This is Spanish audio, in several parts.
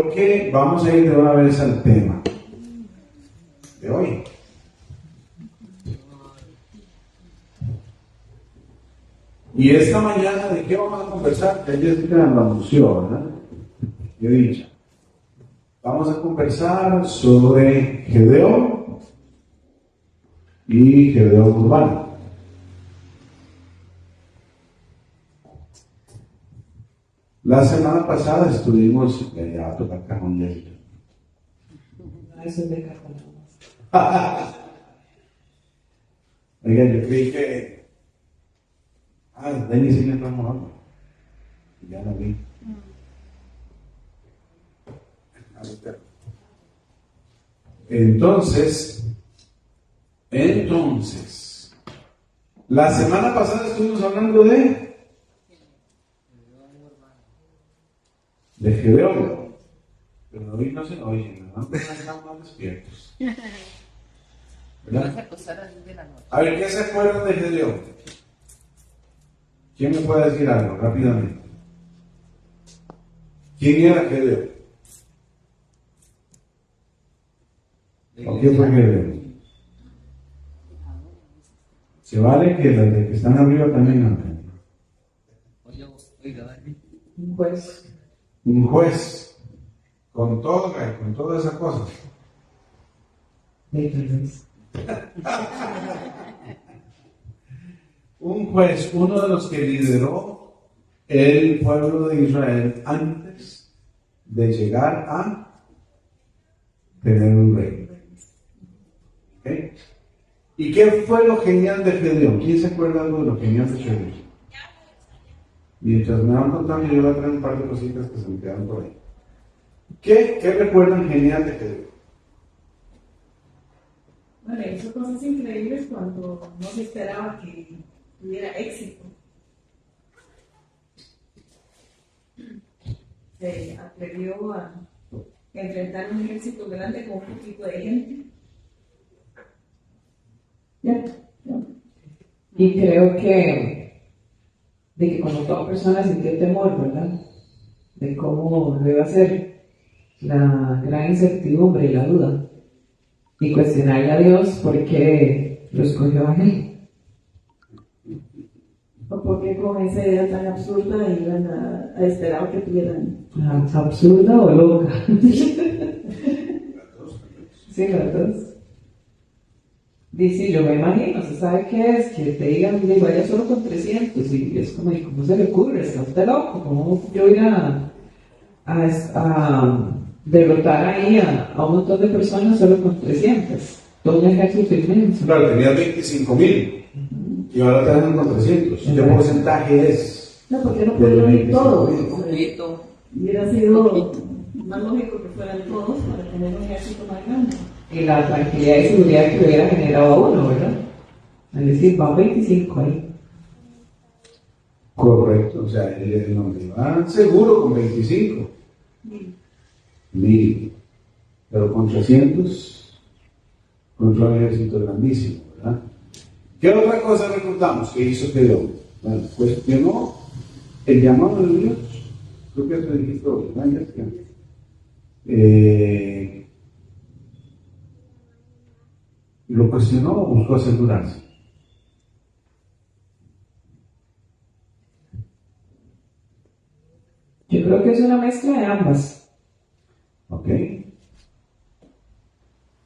porque vamos a ir de una vez al tema de hoy. Y esta mañana, ¿de qué vamos a conversar? Que Jessica la anunció, ¿verdad? Yo he dicho. Vamos a conversar sobre Gedeón y Gedeón urbano. La semana pasada estuvimos, ya a tocar cajón Jessica. Eso es de cajón. Oiga, yo creí que Denis sí me está mojando. Ya la vi. Entonces, la semana pasada estuvimos hablando de Gedeón, pero hoy no se oye, ¿no? Están más despiertos. ¿Verdad? A ver, ¿qué se acuerdan de Gedeón? ¿Quién me puede decir algo rápidamente? ¿Quién era Gedeón? ¿O quién fue Gedeón? Se vale que los que están arriba también hablen. Un juez. Con toga y con todas esas cosas. Un juez, uno de los que lideró el pueblo de Israel antes de llegar a tener un rey. ¿Okay? ¿Y qué fue lo genial de Gedeón? ¿Quién se acuerda algo de lo genial de Gedeón? Mientras me van contando, yo voy a traer un par de cositas que se me quedan por ahí. ¿Qué recuerdan genial de Gedeón? Bueno, hizo cosas increíbles cuando no se esperaba que tuviera éxito. Se atrevió a enfrentar un ejército grande con un poquito de gente. Ya. Y creo que como toda persona sintió temor, ¿verdad? De cómo lo iba a hacer, la gran incertidumbre y la duda. Y cuestionarle a Dios por qué lo escogió a él. O porque con esa idea tan absurda iban a esperar que tuvieran. ¿Absurda o loca? Sí, las dos. Dice, yo me imagino, ¿se sabe qué es? Que te digan, vaya solo con 300, y es como, ¿cómo se le ocurre? Está usted loco, ¿cómo yo ir a derrotar ahí a un montón de personas solo con 300? Todo un ejército inmenso. Claro, tenía 25,000 y ahora te dan con 300. ¿Qué porcentaje es? No, porque no pudieron ir todos. Hubiera sido más lógico que fueran todos para tener un ejército más grande. Y la tranquilidad y seguridad que hubiera generado a uno, ¿verdad? Es decir, van 25 ahí. Correcto, o sea, no iban seguro con 25. 1,000. Pero con 300, contra un ejército grandísimo, ¿verdad? ¿Qué otra cosa recordamos que hizo Gedeón? Bueno, cuestionó el llamado de Dios. Creo que eso dijiste hoy, ¿verdad? Lo cuestionó o buscó asegurarse. Yo creo que es una mezcla de ambas. ¿Ok?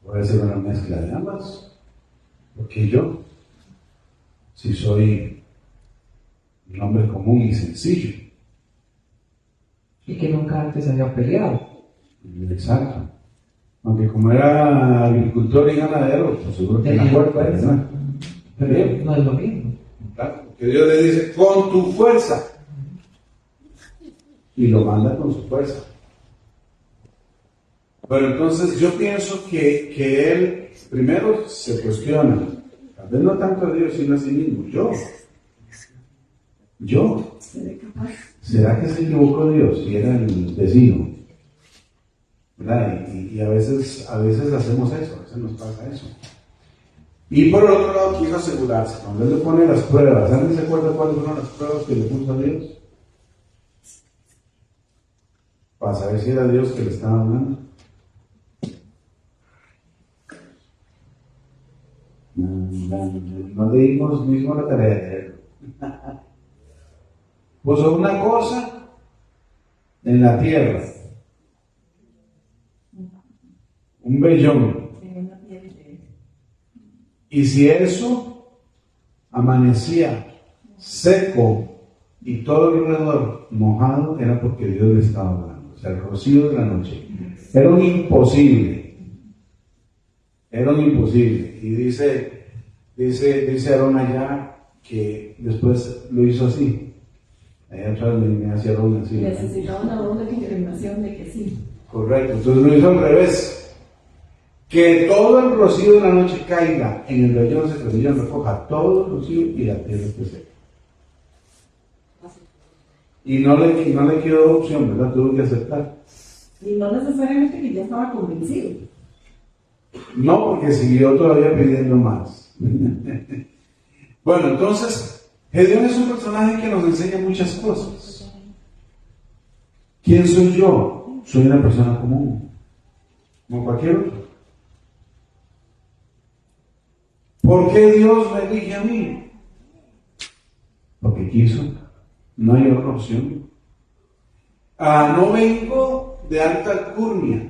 Puede ser una mezcla de ambas. Porque yo, si soy un hombre común y sencillo. Y que nunca antes había peleado. Exacto. Aunque como era agricultor y ganadero, pues seguro que la fuerza, ¿verdad? Pero no es lo mismo. Claro, porque Dios le dice, con tu fuerza. Y lo manda con su fuerza. Pero entonces yo pienso que él primero se cuestiona. Tal vez no tanto a Dios, sino a sí mismo. Yo. ¿Será que se equivocó Dios? Y era el vecino. ¿Verdad? Y a veces hacemos eso, a veces nos pasa eso. Y por el otro lado quiso asegurarse. Cuando él le pone las pruebas, ¿alguien se acuerda cuáles fueron las pruebas que le puso a Dios? para saber si era Dios que le estaba hablando. No leímos mismo la tarea de leerlo. Puso una cosa en la tierra, un vellón, y si eso amanecía seco y todo alrededor mojado, era porque Dios le estaba hablando. O sea, el rocío de la noche era un imposible, y dice Aarón allá que después lo hizo así. Allá atrás me hacía Aarón así, ¿verdad? Necesitaba una doble confirmación de que sí. Correcto, entonces lo hizo al revés. Que todo el rocío de la noche caiga en el vellón, se vellón recoja todo el rocío y la tierra esté seca. Y no le quedó opción, ¿verdad? Tuvo que aceptar. Y no necesariamente que ya estaba convencido. No, porque siguió todavía pidiendo más. Bueno, entonces, Gedeón es un personaje que nos enseña muchas cosas. ¿Quién soy yo? Soy una persona común, como cualquier otro. ¿Por qué Dios me elige a mí? Porque quiso. No hay otra opción. No vengo de alta alcurnia.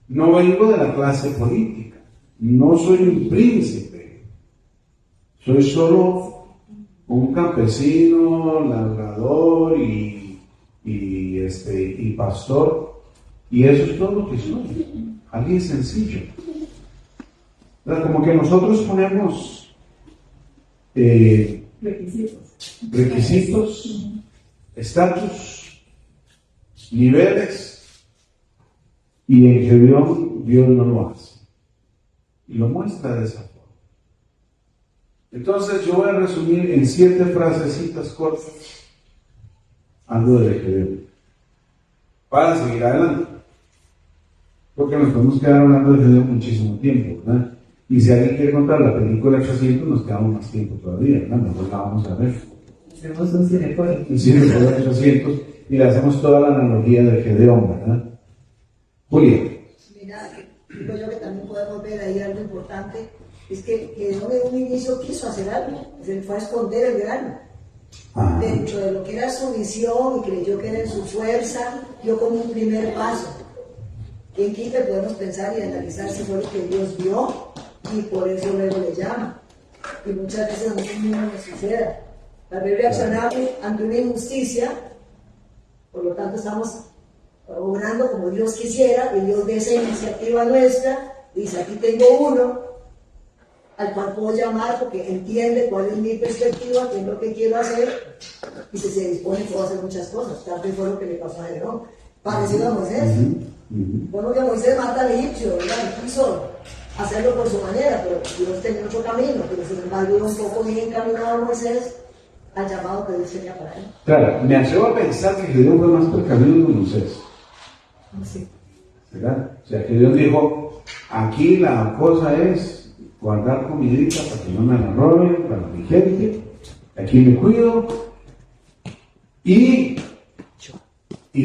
No vengo de la clase política. No soy un príncipe. Soy solo un campesino, labrador y pastor. Y eso es todo lo que soy. Alguien sencillo. ¿Verdad? Como que nosotros ponemos requisitos, estatus, niveles, y en Gedeón Dios no lo hace. Y lo muestra de esa forma. Entonces yo voy a resumir en 7 frasecitas cortas algo de Gedeón para seguir adelante. Porque nos podemos quedar hablando de Gedeón muchísimo tiempo, ¿verdad? Y si alguien quiere contar la película 800, nos quedamos más tiempo todavía, ¿verdad? Mejor la vamos a ver. Hacemos un cineforum. Un cineforum 800 y le hacemos toda la analogía de Gedeón, ¿verdad? Julia. Mira, digo yo que también podemos ver ahí algo importante, es que Gedeón en un inicio quiso hacer algo, se fue a esconder el grano. Dentro de lo que era su visión y creyó que era en su fuerza, dio como un primer paso. ¿Quién quita? Podemos pensar y analizar si fue lo que Dios vio y por eso luego le llama. Y muchas veces a nosotros mismos nos suceda. Tal vez reaccionamos ante una injusticia, por lo tanto estamos obrando como Dios quisiera, y Dios de esa iniciativa nuestra dice: aquí tengo uno al cual puedo llamar porque entiende cuál es mi perspectiva, qué es lo que quiero hacer, y si se dispone puedo hacer muchas cosas. Tal vez fue lo que le pasó a Gedeón, parecido a Moisés. Bueno, que Moisés mata al egipcio, ¿verdad? Y quiso hacerlo por su manera, pero Dios tenía otro camino, pero sin embargo iba un poco bien encaminado a Moisés al llamado que Dios tenía para él. Claro, me atrevo a pensar que Gedeón fue más precavido que Moisés. Sí. ¿Verdad? O sea, que Dios dijo: aquí la cosa es guardar comidita para que no me la roben, para mi gente, aquí me cuido, y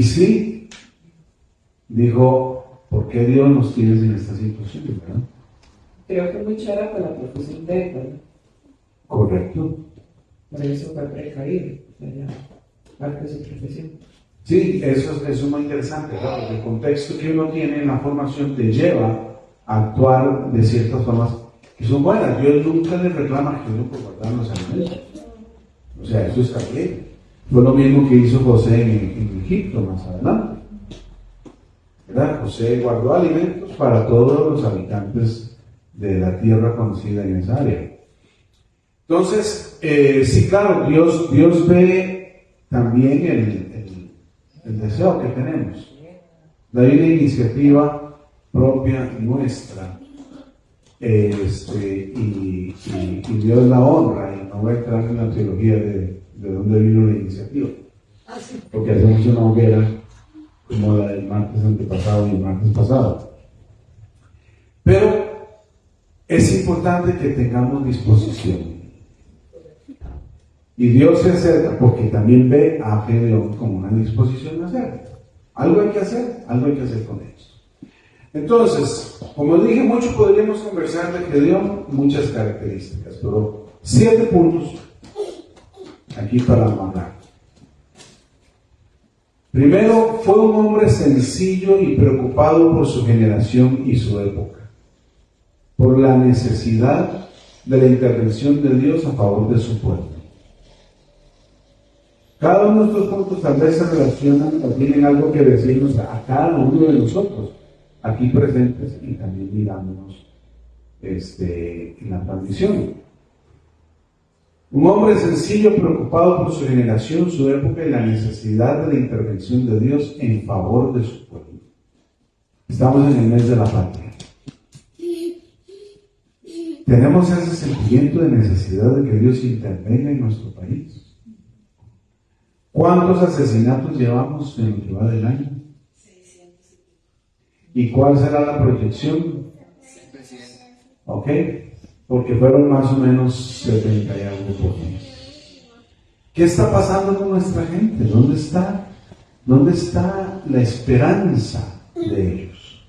sí, dijo: ¿por qué Dios nos tiene en esta situación? ¿Verdad? Creo que mucho era por la profesión de él, ¿verdad? Correcto. Por eso fue precaído, o sea, ya parte de su profesión. Sí, eso es muy interesante, ¿verdad? Porque el contexto que uno tiene en la formación te lleva a actuar de ciertas formas que son buenas. Dios nunca le reclama a Gedeón por guardar los alimentos. O sea, eso está bien. Fue lo mismo que hizo José en Egipto más adelante. ¿Verdad? José guardó alimentos para todos los habitantes de la tierra conocida en esa área. Entonces, sí, claro, Dios ve también el deseo que tenemos. Hay una iniciativa propia nuestra, y Dios la honra, y no voy a entrar en la teología de dónde vino la iniciativa, porque hacemos una hoguera como la del martes antepasado y el martes pasado. Pero es importante que tengamos disposición. Y Dios se acerca porque también ve a Gedeón como una disposición a hacerlo. Algo hay que hacer con ellos. Entonces, como dije, mucho podríamos conversar de Gedeón, muchas características, pero 7 puntos aquí para amarrar. Primero, fue un hombre sencillo y preocupado por su generación y su época, por la necesidad de la intervención de Dios a favor de su pueblo. Cada uno de estos puntos tal vez se relacionan o tienen algo que decirnos a cada uno de nosotros, aquí presentes y también mirándonos en la transmisión. Un hombre sencillo, preocupado por su generación, su época y la necesidad de la intervención de Dios en favor de su pueblo. Estamos en el mes de la patria. Tenemos ese sentimiento de necesidad de que Dios intervenga en nuestro país. ¿Cuántos asesinatos llevamos en lo que va del año? 600. ¿Y cuál será la proyección? ¿Ok? Porque fueron más o menos 70 y algo por mes. ¿Qué está pasando con nuestra gente? ¿Dónde está la esperanza de ellos?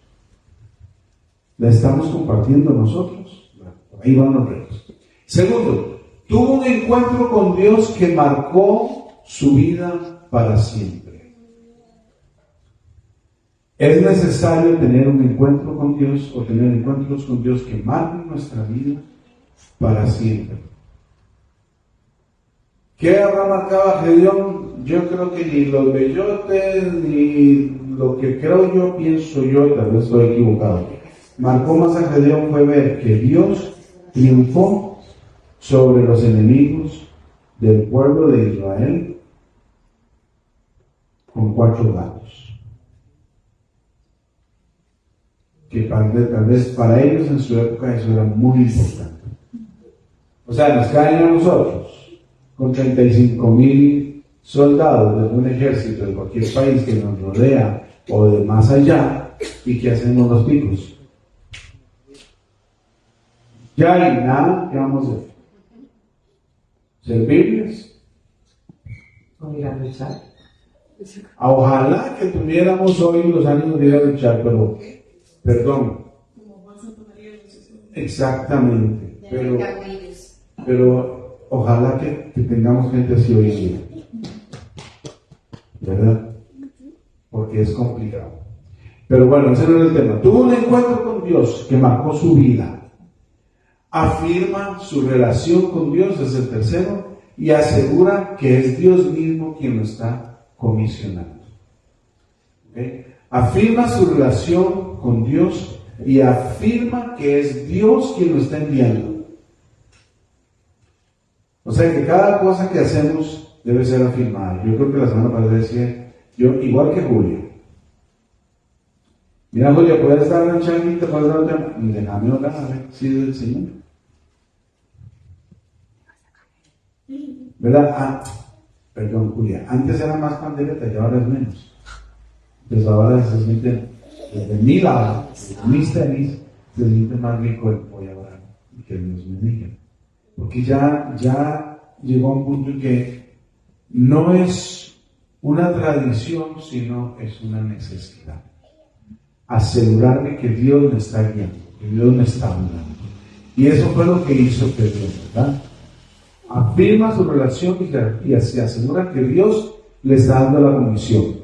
¿La estamos compartiendo nosotros? Bueno, por ahí van los retos. Segundo, tuvo un encuentro con Dios que marcó su vida para siempre. Es necesario tener un encuentro con Dios o tener encuentros con Dios que marquen nuestra vida para siempre. ¿Qué habrá marcado a Gedeón? Yo creo que ni los bellotes, ni lo que creo yo, pienso yo, tal vez estoy equivocado. Marcó más a Gedeón fue ver que Dios triunfó sobre los enemigos del pueblo de Israel con 4 gatos. Que tal vez para ellos en su época eso era muy importante. O sea, nos caen a nosotros con 35,000 soldados de un ejército de cualquier país que nos rodea o de más allá, y que hacemos los picos. Ya hay nada que vamos a hacer. Servirles. O ir a luchar. Ojalá que tuviéramos hoy los ánimos de ir a luchar, pero, perdón. Exactamente. Pero ojalá que tengamos gente así hoy en día. ¿Verdad? Porque es complicado. Pero bueno, ese no es el tema. Tuvo un encuentro con Dios que marcó su vida. Afirma su relación con Dios, es el tercero, y asegura que es Dios mismo quien lo está comisionando. ¿Okay? Afirma su relación con Dios y afirma que es Dios quien lo está enviando. O sea que cada cosa que hacemos debe ser afirmada. Yo creo que la semana pasada decía, yo igual que Julia. Mira, Julia, ¿puedes estar en la changuita? ¿Puedes dar un tema? Déjame orar, a ver si es del Señor. ¿Verdad? Perdón, Julia, antes era más pandereta y ahora es menos. Entonces ahora se siente, desde mi lado, desde mis tenis, se siente más rico el voy a orar y que Dios me diga. Porque ya llegó a un punto en que no es una tradición, sino es una necesidad. Asegurarme que Dios me está guiando, que Dios me está hablando. Y eso fue lo que hizo Pedro, ¿verdad? Afirma su relación y se asegura que Dios le está dando la comisión.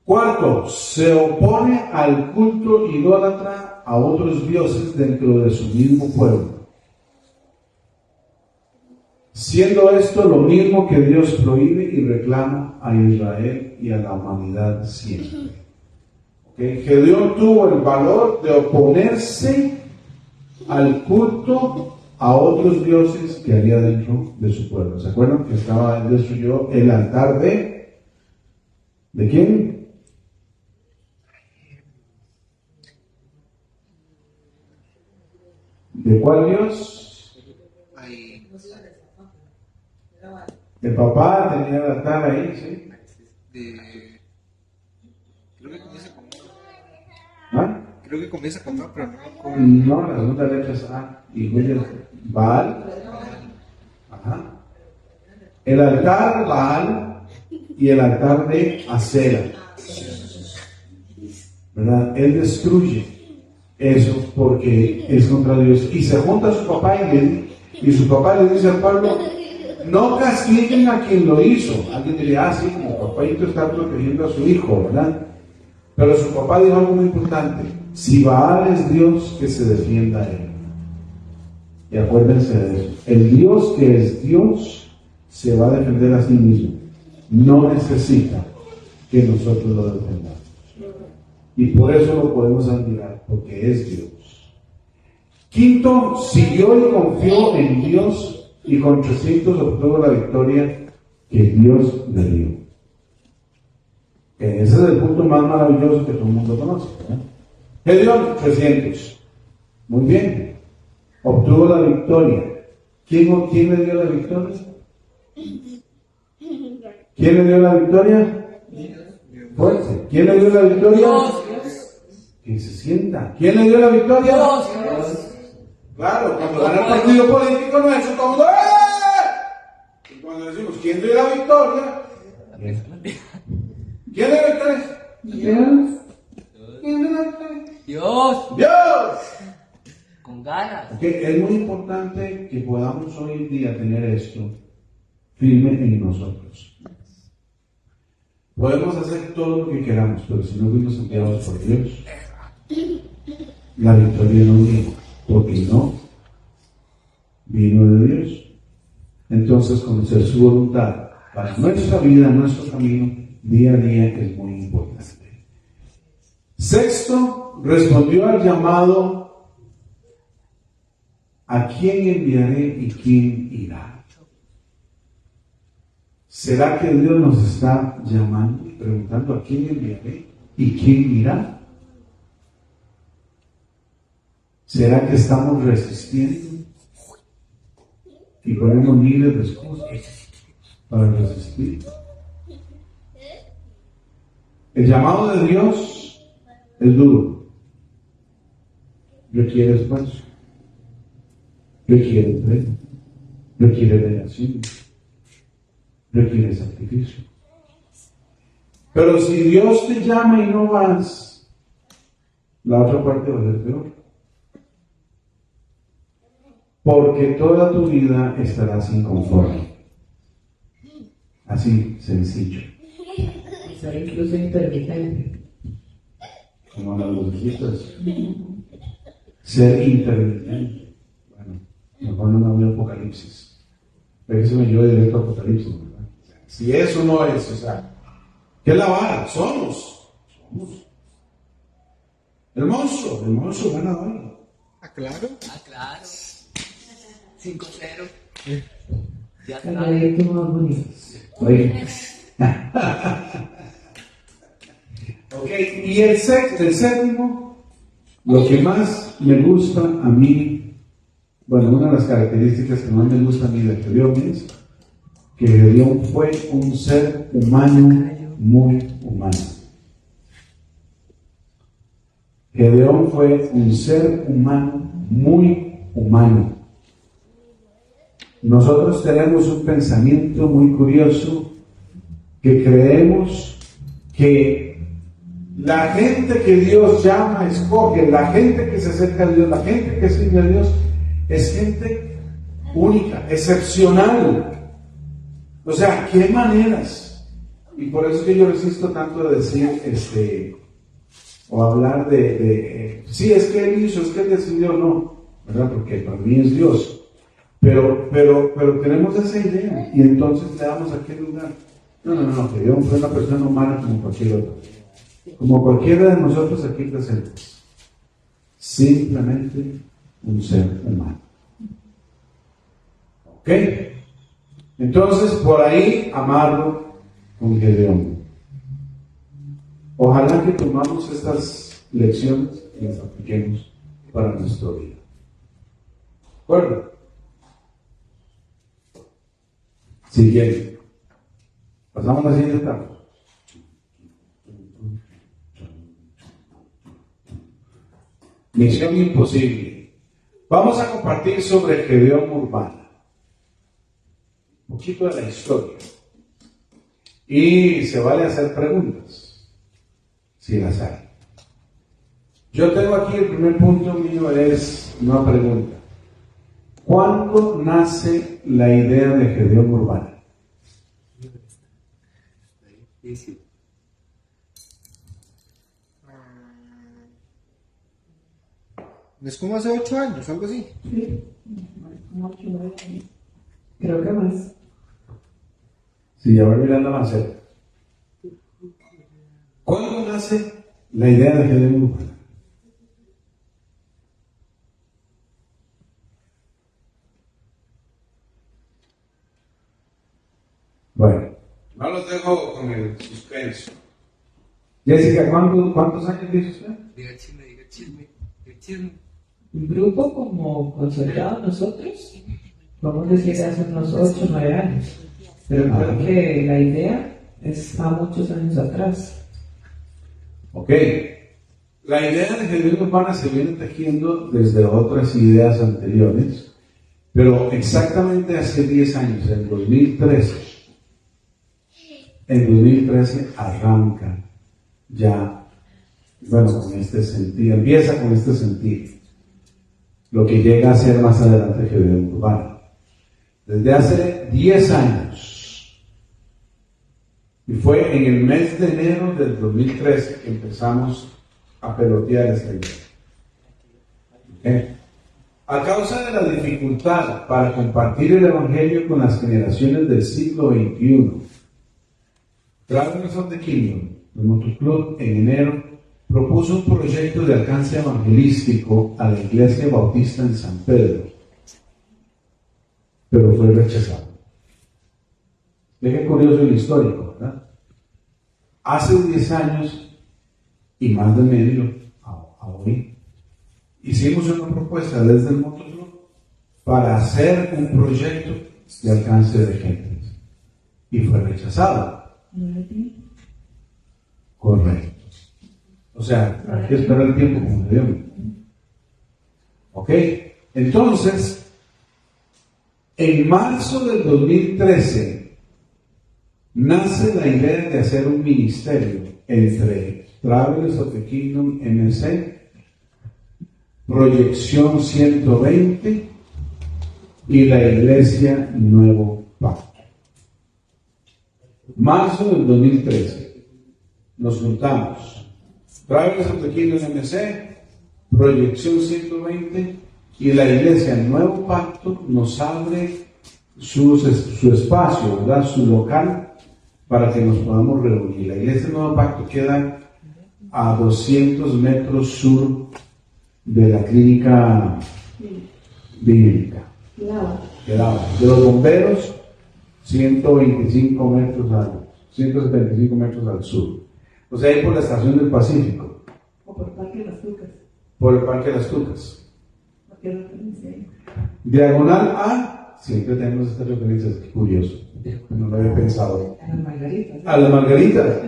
Cuarto, se opone al culto idólatra a otros dioses dentro de su mismo pueblo. Siendo esto lo mismo que Dios prohíbe y reclama a Israel y a la humanidad siempre. ¿Okay? Gedeón tuvo el valor de oponerse al culto a otros dioses que había dentro de su pueblo. ¿Se acuerdan que destruyó el altar de quién? ¿De cuál Dios? El papá tenía el altar ahí, ¿sí? Creo que comienza con A, pero no. No, la segunda letra es A. Y William, Baal. Ajá. El altar Baal y el altar de Acera. ¿verdad? Él destruye eso porque es contra Dios. Y se junta a su papá y su papá le dice al pueblo, no castiguen a quien lo hizo. Alguien diría, sí, como papáito está protegiendo a su hijo, ¿verdad? Pero su papá dijo algo muy importante, si Baal es Dios, que se defienda a él. Y acuérdense de eso, el Dios que es Dios se va a defender a sí mismo, no necesita que nosotros lo defendamos. Y por eso lo podemos admirar, porque es Dios. Quinto, siguió y confió en Dios y con 300 obtuvo la victoria que Dios le dio. Ese es el punto más maravilloso que todo el mundo conoce, ¿verdad? Gedeón, 300. Muy bien. Obtuvo la victoria. ¿Quién le dio la victoria? ¿Quién le dio la victoria? Fuerte. ¿Quién le dio la victoria? Dios. Que se sienta. ¿Quién le dio la victoria? Dios. Claro, cuando gana el partido político no es eso todo el mundo, ¡eh! Y cuando decimos, ¿quién dio la victoria? ¿Quién dio la victoria? Dios. ¿Quién dio la victoria? Dios. ¡Dios! Con ganas. Okay, es muy importante que podamos hoy en día tener esto firme en nosotros. Podemos hacer todo lo que queramos, pero si no fuimos enviados por Dios, la victoria no vino, porque no vino de Dios. Entonces, conocer su voluntad para nuestra vida, nuestro camino, día a día, es muy importante. Sexto, respondió al llamado, ¿a quién enviaré y quién irá? ¿Será que Dios nos está llamando y preguntando a quién enviaré y quién irá? ¿Será que estamos resistiendo y ponemos miles de excusas para resistir? El llamado de Dios es duro, requiere esfuerzo, requiere entrega, requiere relación, requiere sacrificio. Pero si Dios te llama y no vas, la otra parte va a ser peor. Porque toda tu vida estarás inconforme. Así, sencillo. Ser incluso intermitente. Como las lucecitas. Ser intermitente. Bueno, mejor no me voy a Apocalipsis. Pero eso me lleva directo a Apocalipsis, ¿verdad? Si eso no es, o sea, ¿qué es la vara? Somos. El monstruo gana vara. Ah, claro. Ah, claro. 5-0. Ya está. Calladito más bonito. Oye. Ok, y el séptimo, lo que más me gusta a mí, bueno, una de las características que más me gusta a mí de Gedeón es que Gedeón fue un ser humano, muy humano. Gedeón fue un ser humano, muy humano. Nosotros tenemos un pensamiento muy curioso que creemos que la gente que Dios llama, escoge, la gente que se acerca a Dios, la gente que sirve a Dios, es gente única, excepcional. O sea, ¿qué maneras? Y por eso es que yo resisto tanto de decir, o hablar sí, es que Él hizo, es que Él decidió, no, ¿verdad? Porque para mí es Dios. Pero tenemos esa idea y entonces le damos a aquel lugar. No, que Dios fue una persona humana como cualquier otra. Como cualquiera de nosotros aquí presentes. Simplemente un ser humano. ¿Ok? Entonces, por ahí, amarlo con Gedeón. Ojalá que tomamos estas lecciones y las apliquemos para nuestra vida. ¿De acuerdo? Siguiente. Pasamos a la siguiente etapa. Misión imposible. Vamos a compartir sobre Gedeón Urbana. Un poquito de la historia. Y se vale hacer preguntas. si las hay. Yo tengo aquí el primer punto mío, es una pregunta. ¿Cuándo nace la idea de Gedeón Urbana? Difícil. Es como hace 8 años, algo así. Sí, como 8 o 9 años. Creo que más. Si ya voy mirando más cerca. ¿Cuándo nace la idea de Gedeón Urbana? Bueno, no los dejo con el suspenso. Jessica, ¿cuántos años dice usted? Diga chisme, diga chisme, diga chisme. Un grupo como consolidado nosotros, vamos a decir hace unos 8 o 9 años. Pero creo que la idea está muchos años atrás. Ok. La idea de Gedeón Urbana se viene tejiendo desde otras ideas anteriores, pero exactamente hace 10 años, en 2013 arranca ya, bueno, con este sentido, empieza con este sentido, lo que llega a ser más adelante Gedeón Urbana. Desde hace 10 años, y fue en el mes de enero del 2013 que empezamos a pelotear esta idea. ¿Okay? A causa de la dificultad para compartir el Evangelio con las generaciones del siglo XXI, Travelers of the Kingdom, el motoclub, en enero propuso un proyecto de alcance evangelístico a la Iglesia Bautista en San Pedro, pero fue rechazado. Deje curioso el histórico, ¿verdad? Hace 10 años y más de medio a hoy, hicimos una propuesta desde el motoclub para hacer un proyecto de alcance de gente y fue rechazado. Correcto. O sea, hay que esperar el tiempo como debemos. Ok, entonces, en marzo del 2013 nace la idea de hacer un ministerio entre Travelers of the Kingdom MC, Proyección 120 y la Iglesia Nuevo Pacto. Marzo del 2013 nos juntamos Travelers of the Kingdom MC, Proyección 120 y la Iglesia Nuevo Pacto nos abre su espacio, ¿verdad? Su local para que nos podamos reunir. La Iglesia Nuevo Pacto queda a 200 metros sur de la clínica bíblica. Quedaba de los bomberos 175 metros 175 metros al sur. O sea, ahí por la estación del Pacífico. O por Parque de las Tucas. Por el Parque de las Tucas. Porque es referencia ahí. Diagonal A, siempre tenemos estas referencias, qué curioso. No lo había pensado. A las margaritas. A las margaritas.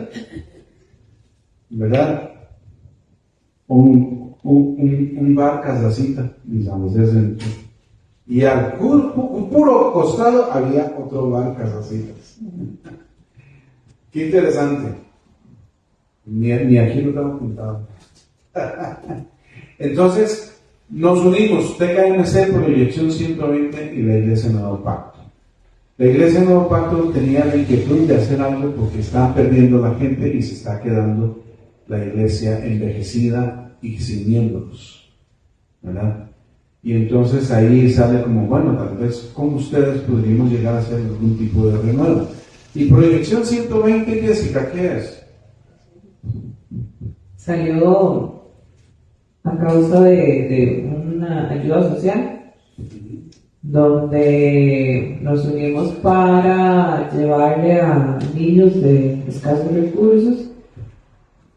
¿Verdad? Un bar Casacita en San José Centro. Y al puro costado había otro bar Casacitas. Qué interesante. Ni aquí lo tengo apuntado. Entonces, nos unimos, TKMC, Proyección 120 y la Iglesia Nuevo Pacto. La Iglesia Nuevo Pacto tenía la inquietud de hacer algo porque estaba perdiendo la gente y se está quedando la iglesia envejecida y sin miembros, ¿verdad? Y entonces ahí sale como, bueno, tal vez con ustedes podríamos llegar a hacer algún tipo de renuevo. Y Proyección 120, Jessica, ¿qué es? Salió a causa de una ayuda social, donde nos unimos para llevarle a niños de escasos recursos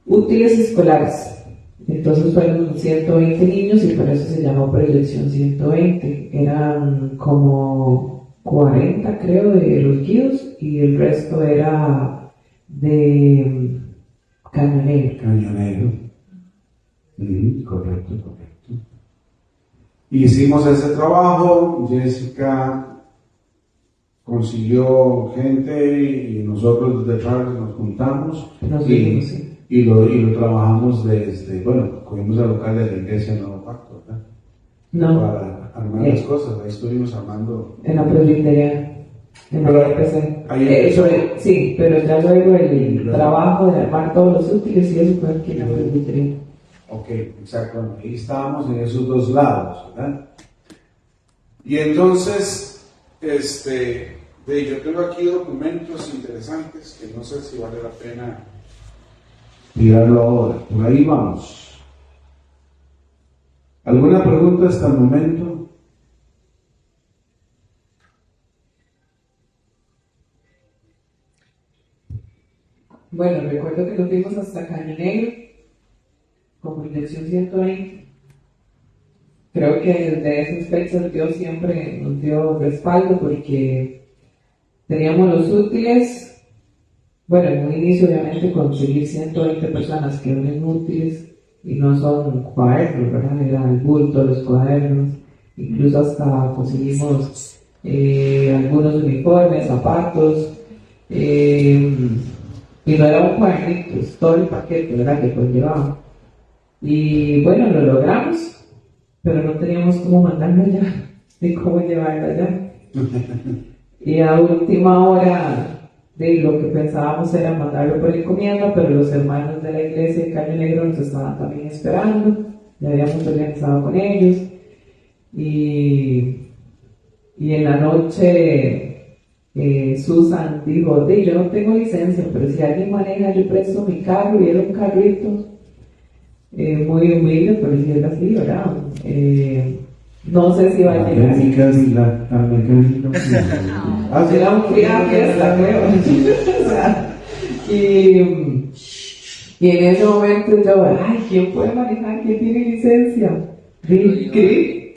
útiles escolares. Entonces fueron 120 niños y por eso se llamó Proyección 120. Eran como 40, creo, de los guíos y el resto era de cañonero. Cañonero. Correcto. Hicimos ese trabajo, Jessica consiguió gente y nosotros desde Travelers nos juntamos Nos y unimos, sí. y lo trabajamos desde, bueno, cogimos el local de la iglesia Nuevo Pacto, ¿verdad? No, Para armar las cosas, ahí estuvimos armando. en la presbitería, en la Pero RPC. ahí empezó. Sí, pero ya luego el trabajo de armar todos los útiles y eso fue aquí en la presbitería. Ok, exacto, bueno, ahí estábamos en esos dos lados, ¿verdad? Y entonces, yo tengo aquí documentos interesantes que no sé si vale la pena tirarlo ahora. Por ahí vamos. ¿Alguna pregunta hasta el momento? Bueno, recuerdo que nos fuimos hasta Caño Negro, como dirección 120. Creo que desde esas fechas Dios siempre nos dio respaldo porque teníamos los útiles, bueno, en un inicio obviamente conseguir 120 personas que unen útiles y no son cuadernos, ¿verdad? Era el bulto, los cuadernos, incluso hasta conseguimos algunos uniformes, zapatos, y no era un cuadernito, es todo el paquete, ¿verdad? Que conllevaba. Y bueno, lo logramos, pero no teníamos cómo mandarlo allá, ni cómo llevarlo allá. Y a última hora, lo que pensábamos era mandarlo por encomienda, pero los hermanos de la iglesia de Caño Negro nos estaban también esperando, ya habíamos organizado con ellos. Y en la noche Susan dijo, yo no tengo licencia, pero si alguien maneja, yo presto mi carro, y era un carrito muy humilde, por decirlo así, ¿verdad? No sé si va a llegar. Era un fiesta, creo. O sea, y en ese momento yo, ¿quién puede manejar? ¿Quién tiene licencia? ¿Qué?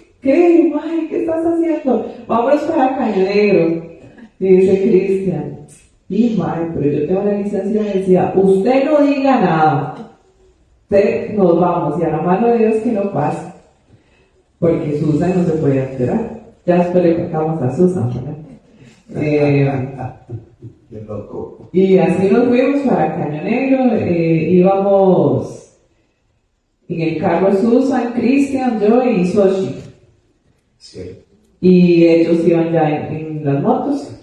May, ¿qué estás haciendo? Vámonos para Caño Negro. Y dice Cristian, May, pero yo tengo la licencia. Y decía, usted no diga nada. Nos vamos, y a la mano de Dios que no pase, porque Susan no se podía enterar. Ya después le contamos a Susan, ¿verdad? Qué loco. Y así nos fuimos para Caño Negro. Íbamos en el carro Susan, Cristian, yo y Soshi. Sí. Y ellos iban ya en las motos.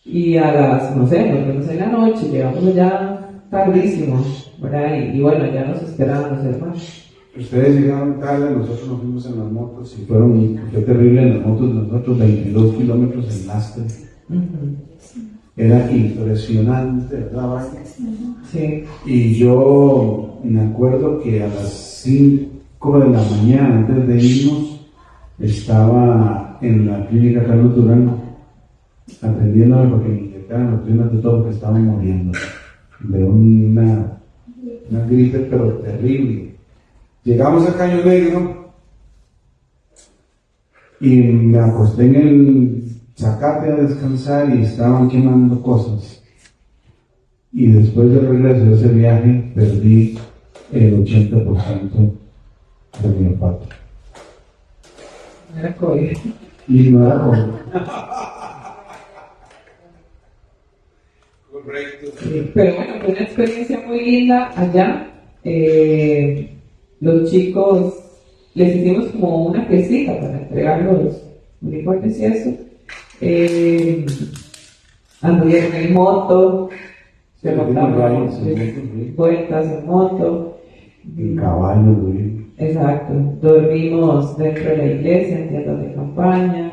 Y a las, no sé, nos vemos en la noche, llegamos allá tardísimo, ¿verdad? Y bueno, ya nos esperaban los hermanos. Ustedes llegaron tarde, nosotros nos fuimos en las motos y fue terrible en las motos de nosotros, 22 kilómetros en lastre. Era impresionante, ¿verdad, Vaya? Sí. Y yo me acuerdo que a las 5 de la mañana, antes de irnos, estaba en la clínica Carlos Durán atendiéndome porque me inyectaban las primas de todo que estaban muriendo de una gripe pero terrible. Llegamos a Caño Negro y me acosté en el zacate a descansar y estaban quemando cosas. Y después del regreso de ese viaje perdí el 80% de mi olfato. Era COVID. Y no era COVID. Correcto. Pero bueno, fue una experiencia muy linda allá. Los chicos les hicimos como una fiestita para entregar los uniformes y eso. Anduvieron en moto, se montaron vueltas en moto. En caballo, güey. Exacto. Dormimos dentro de la iglesia en tiendas de campaña.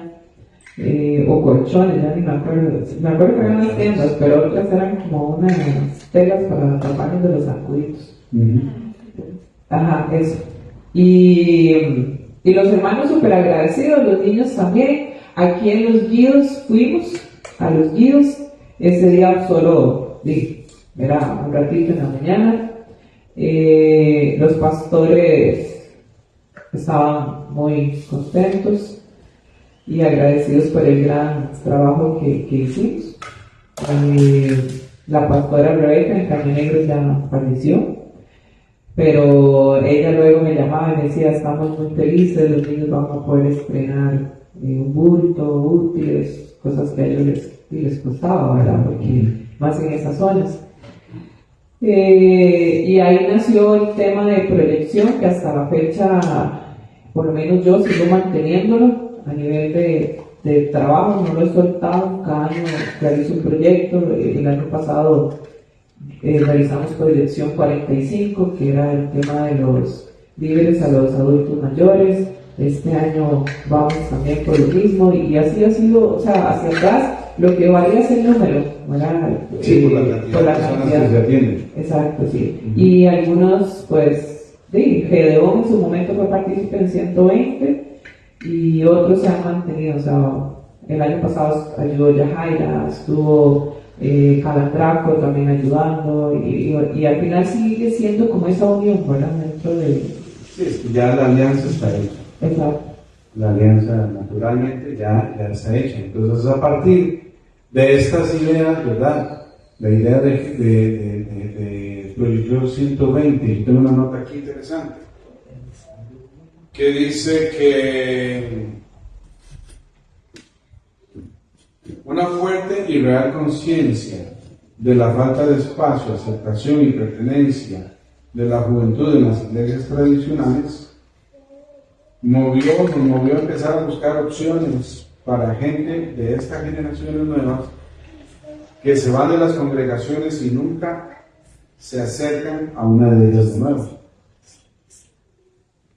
O colchones, ya ni me acuerdo. Me acuerdo que eran unas tiendas, pero otras eran como unas telas para taparnos de los sacuditos. Ajá, eso. Y los hermanos súper agradecidos, los niños también. Aquí en Los Guidos fuimos a Los Guidos. Ese día solo era un ratito en la mañana. Los pastores estaban muy contentos y agradecidos por el gran trabajo que hicimos. La pastora Rebeca en Caño Negro ya falleció, pero ella luego me llamaba y me decía, estamos muy felices, los niños van a poder estrenar un bulto, útiles, cosas que a ellos les costaba, ¿verdad? Porque más en esas zonas. Y ahí nació el tema de proyección, que hasta la fecha, por lo menos yo sigo manteniéndolo a nivel de trabajo, no lo he soltado, cada año realizo un proyecto. El año pasado realizamos proyección 45, que era el tema de los víveres a los adultos mayores. Este año vamos también por lo mismo, y así ha sido, o sea, hacia atrás lo que varía es el número, ¿verdad? Sí, por la cantidad de personas que se atienden. Exacto, sí. Y algunos, pues, sí, Gedeón en su momento fue partícipe en 120, y otros se han mantenido, o sea, el año pasado ayudó Yajaira, estuvo Calandraco también ayudando, y al final sigue siendo como esa unión, ¿verdad? Dentro de... Sí, es que ya la alianza está hecha. Exacto. La alianza naturalmente ya está hecha. Entonces, a partir de estas ideas, ¿verdad? La idea de Proyección 120, yo tengo una nota aquí interesante, que dice que una fuerte y real conciencia de la falta de espacio, aceptación y pertenencia de la juventud en las iglesias tradicionales nos movió a empezar a buscar opciones para gente de estas generaciones nuevas que se van de las congregaciones y nunca se acercan a una de ellas de nuevo,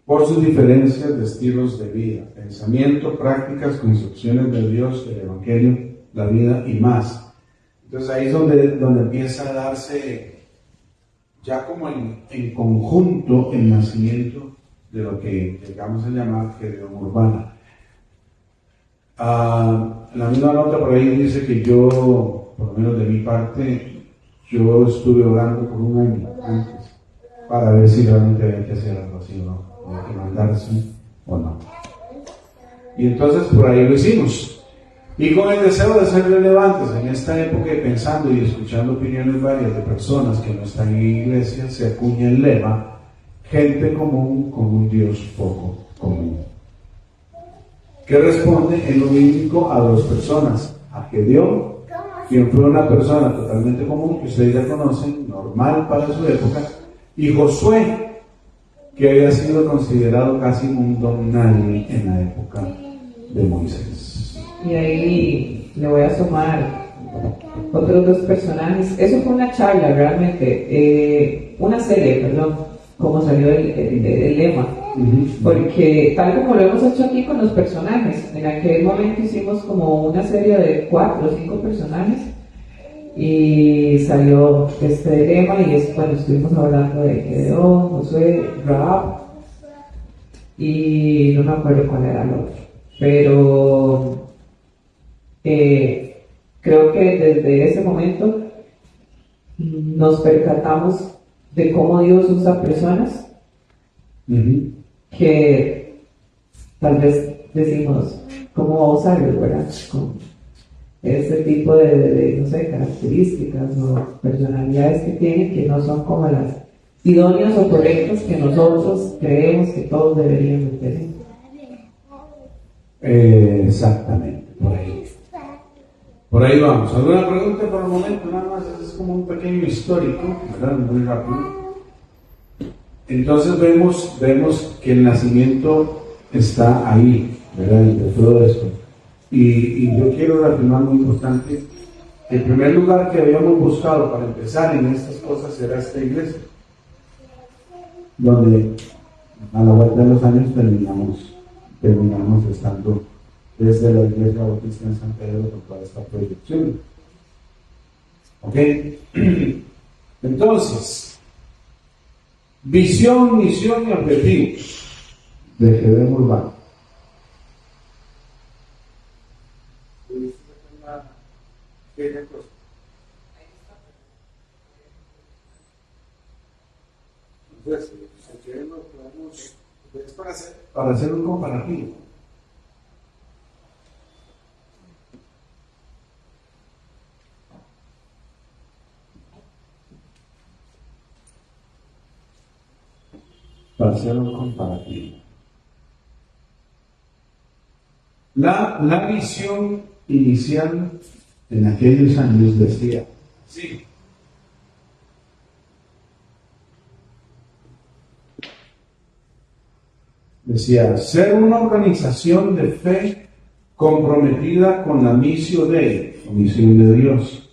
por sus diferencias de estilos de vida, pensamiento, prácticas, concepciones de Dios, del Evangelio, la vida y más. Entonces ahí es donde empieza a darse ya como en conjunto el nacimiento de lo que llegamos a llamar Gedeón Urbana. La misma nota por ahí dice que yo, por lo menos de mi parte, yo estuve orando por un año antes para ver si realmente había que hacer algo así o no, había que mandarse o no. Y entonces por ahí lo hicimos. Y con el deseo de ser relevantes en esta época, y pensando y escuchando opiniones varias de personas que no están en iglesia, se acuña el lema: gente común con un Dios poco común, que responde en lo bíblico a dos personas: a Gedeón, quien fue una persona totalmente común, que ustedes ya conocen, normal para su época, y Josué, que había sido considerado casi un don nadie en la época de Moisés. Y ahí le voy a sumar otros dos personajes. Eso fue una charla realmente, una serie, perdón, como salió el lema. Porque tal como lo hemos hecho aquí con los personajes, en aquel momento hicimos como una serie de 4 o 5 personajes y salió este lema, y bueno, estuvimos hablando de Gedeón, Josué, Rahab, y no me acuerdo cuál era el otro, pero creo que desde ese momento nos percatamos de cómo Dios usa personas que tal vez decimos, ¿cómo va a usarlos, verdad? Con ese tipo de no sé, características o personalidades que tienen, que no son como las idóneas o correctas que nosotros creemos que todos deberíamos tener. Exactamente, por ahí vamos. ¿Alguna pregunta por el momento? Nada más, es como un pequeño histórico, ¿verdad? Muy rápido. Entonces vemos que el nacimiento está ahí, ¿verdad? Entre todo esto. Y yo quiero reafirmar muy importante: el primer lugar que habíamos buscado para empezar en estas cosas era esta iglesia, donde a la vuelta de los años terminamos estando desde la iglesia bautista en San Pedro con toda esta proyección. ¿Ok? Entonces, visión, misión y objetivos de Gedeón Urbana. Entonces, si quieren lo podemos, es para hacer un comparativo. Para hacer un comparativo. La visión inicial en aquellos años decía: sí, Decía, ser una organización de fe comprometida con la misión Dei, la misión de Dios,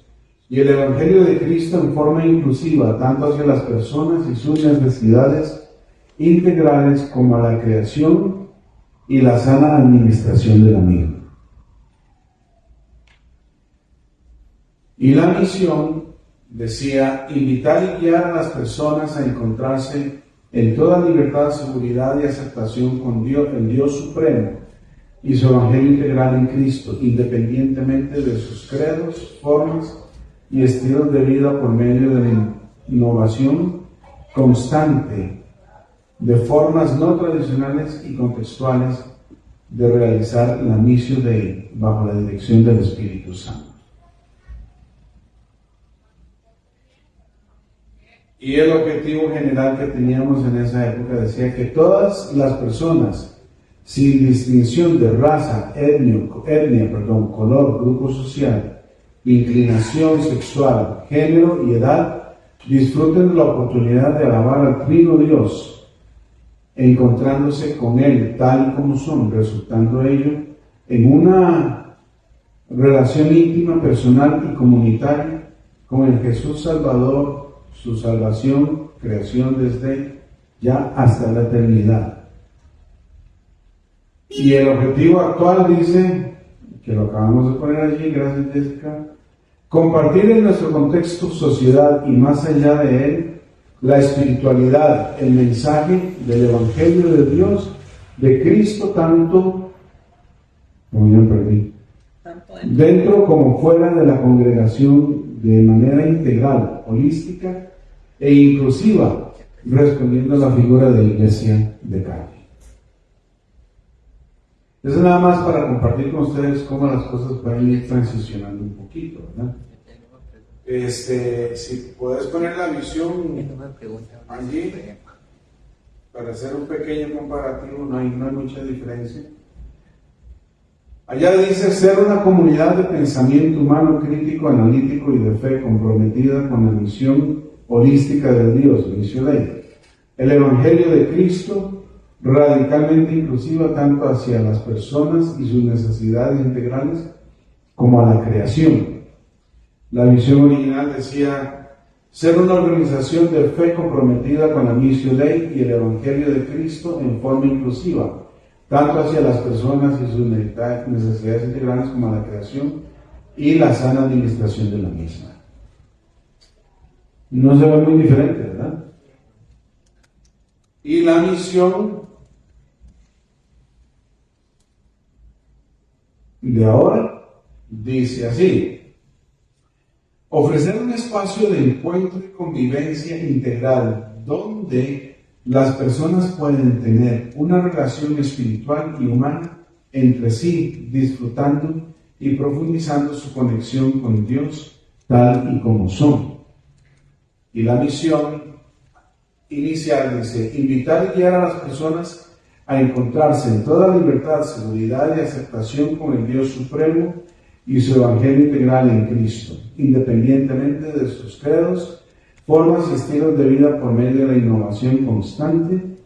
y el Evangelio de Cristo en forma inclusiva, tanto hacia las personas y sus necesidades integrales como a la creación y la sana administración de la misma. Y la misión, decía, invitar y guiar a las personas a encontrarse en toda libertad, seguridad y aceptación con Dios, el Dios Supremo, y su Evangelio integral en Cristo, independientemente de sus credos, formas y estilos de vida por medio de la innovación constante de formas no tradicionales y contextuales de realizar la misión Dei bajo la dirección del Espíritu Santo. Y el objetivo general que teníamos en esa época decía que todas las personas, sin distinción de raza, etnia, color, grupo social, inclinación sexual, género y edad, disfruten de la oportunidad de alabar al Trino Dios, encontrándose con Él tal como son, resultando ello en una relación íntima, personal y comunitaria con el Jesús Salvador, su salvación, creación desde ya hasta la eternidad. Y el objetivo actual dice, que lo acabamos de poner allí, gracias Jessica, compartir en nuestro contexto, sociedad y más allá de él, la espiritualidad, el mensaje del Evangelio de Dios, de Cristo, tanto, dentro como fuera de la congregación, de manera integral, holística e inclusiva, respondiendo a la figura de la iglesia de carne. Eso es nada más para compartir con ustedes cómo las cosas pueden ir transicionando un poquito, ¿verdad? Si puedes poner la visión allí, para hacer un pequeño comparativo, no hay mucha diferencia. Allá dice ser una comunidad de pensamiento humano, crítico, analítico y de fe comprometida con la misión holística de Dios, misión Dei. El Evangelio de Cristo, radicalmente inclusiva tanto hacia las personas y sus necesidades integrales como a la creación. La visión original decía ser una organización de fe comprometida con la misión Dei y el Evangelio de Cristo en forma inclusiva, tanto hacia las personas y sus necesidades integrales como a la creación y la sana administración de la misma. No se ve muy diferente, ¿verdad? Y la misión de ahora dice así: ofrecer un espacio de encuentro y convivencia integral donde las personas pueden tener una relación espiritual y humana entre sí, disfrutando y profundizando su conexión con Dios tal y como son. Y la misión inicial dice: invitar y guiar a las personas a encontrarse en toda libertad, seguridad y aceptación con el Dios Supremo y su Evangelio integral en Cristo, independientemente de sus credos, formas y estilos de vida por medio de la innovación constante,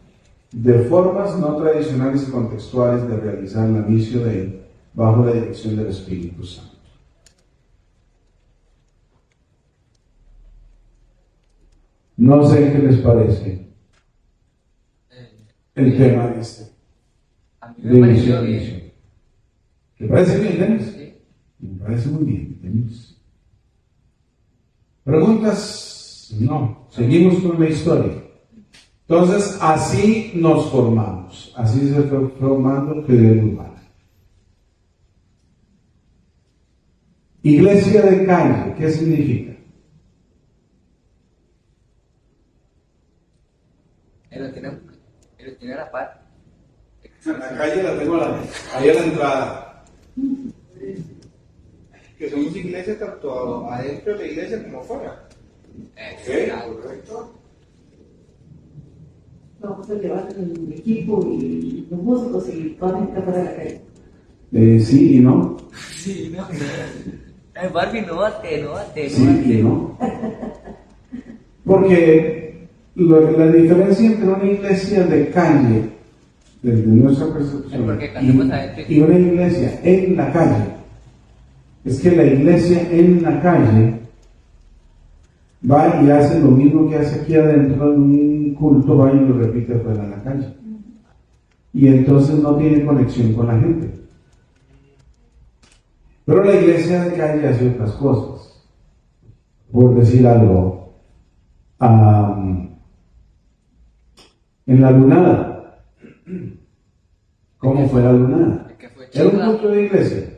de formas no tradicionales y contextuales de realizar la misión de Él, bajo la dirección del Espíritu Santo. No sé qué les parece el tema de este. A mí me pareció misión. bien. ¿Te parece bien, Denis? Sí. Me parece muy bien, Denis. ¿Preguntas? No. Seguimos con la historia. Entonces, así nos formamos. Así se fue formando Fidelidad Urbana. Iglesia de calle, ¿qué significa? Él lo tiene a la par. En la calle la tengo ahí a la entrada. Que somos iglesia tanto adentro de la iglesia como afuera. Correcto. Vamos a llevar el equipo y los músicos y toda la gente para la calle. Sí y no. Sí, no. Barbie, no bate. Sí y no. Porque la diferencia entre una iglesia de calle desde nuestra percepción, Porque cantemos adentro. y una iglesia en la calle, es que la iglesia en la calle va y hace lo mismo que hace aquí adentro en un culto, va y lo repite afuera en la calle. Y entonces no tiene conexión con la gente. Pero la iglesia de calle hace otras cosas. Por decir algo, en la lunada, ¿cómo fue la lunada? Era un culto de iglesia.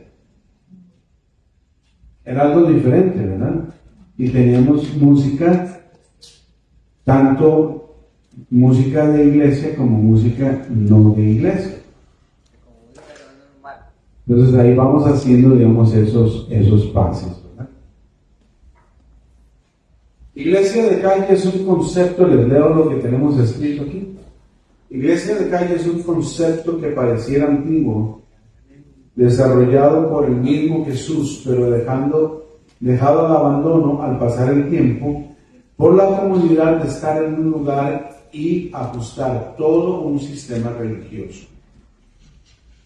Era algo diferente, ¿verdad? Y teníamos música, tanto música de iglesia como música no de iglesia. Entonces ahí vamos haciendo, digamos, esos pases, ¿verdad? Iglesia de calle es un concepto, les leo lo que tenemos escrito aquí. Iglesia de calle es un concepto que pareciera antiguo, desarrollado por el mismo Jesús, pero dejado al abandono al pasar el tiempo, por la comodidad de estar en un lugar y ajustar todo un sistema religioso.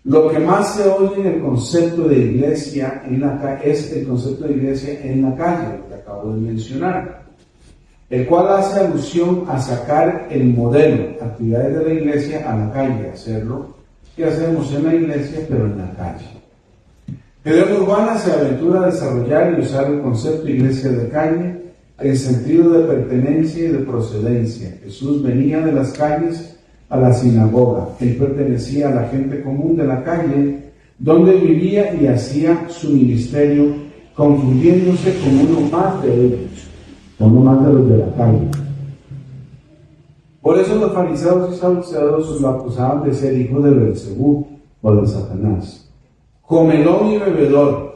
Lo que más se oye en el concepto de iglesia en la calle es el concepto de iglesia en la calle, lo que acabo de mencionar, el cual hace alusión a sacar el modelo, actividades de la iglesia a la calle, hacerlo que hacemos en la iglesia, pero en la calle. Gedeón Urbana se aventura a desarrollar y usar el concepto de iglesia de calle en sentido de pertenencia y de procedencia. Jesús venía de las calles a la sinagoga. Él pertenecía a la gente común de la calle, donde vivía y hacía su ministerio, confundiéndose con uno más de ellos, con uno más de los de la calle. Por eso los fariseos y saduceos lo acusaban de ser hijo de Beelzebú o de Satanás, comelón y bebedor,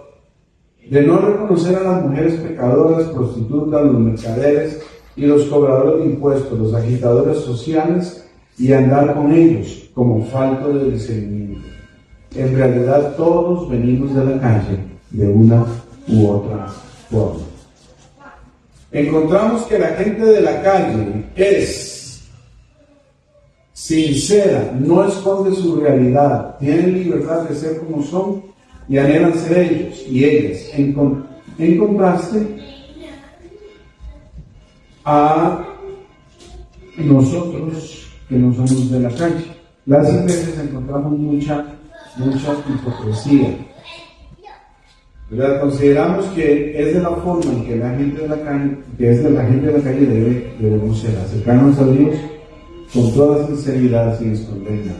de no reconocer a las mujeres pecadoras, prostitutas, los mercaderes y los cobradores de impuestos, los agitadores sociales, y andar con ellos como falto de discernimiento. En realidad todos venimos de la calle de una u otra forma. Encontramos que la gente de la calle es sincera, no esconde su realidad, tienen libertad de ser como son y anhelan ser ellos y ellas, en contraste a nosotros que no somos de la calle. Las iglesias encontramos mucha hipocresía, ¿verdad? Consideramos que es de la forma en que la gente de la calle, debemos ser, acercarnos a Dios con toda sinceridad, sin esconder nada.